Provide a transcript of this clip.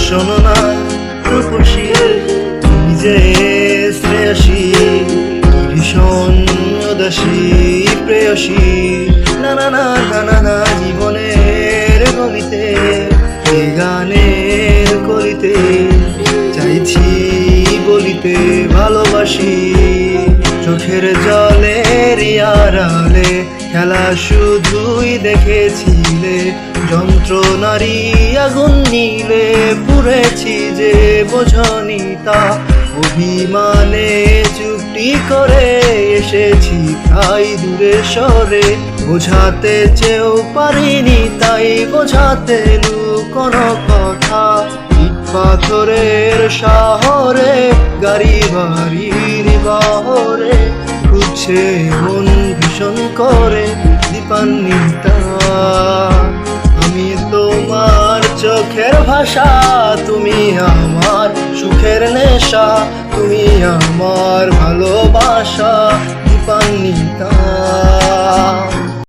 শোনো না রূপসী, তুমি যে শ্রেয়সী, ভীষণ উদাসী প্রেয়সী। না না না না না না, জীবনের গলিতে এ গানের কলিতে চাইছি বলিতে ভালোবাসি। চোখের জলের আড়ালে খেলা শুধুই দেখেছিলে, যন্ত্রণারই আগুন নীলে পুড়েছি যে বোঝনি তা। অভিমানে চুক্তি করে এসেছি তাই দূরে সরে, বোঝাতে চেয়েও পারিনি তাই বোঝাতে কোনো কথা। ইট পাথরের শহরে গাড়ি বাড়ির বাহরে ঘুরছে মন ভীষণ করে দীপান্বিতা। আমি তোমার চোখের ভাষা, তুমি আমার সুখের নেশা, তুমি আমার ভালোবাসা দীপান্বিতা।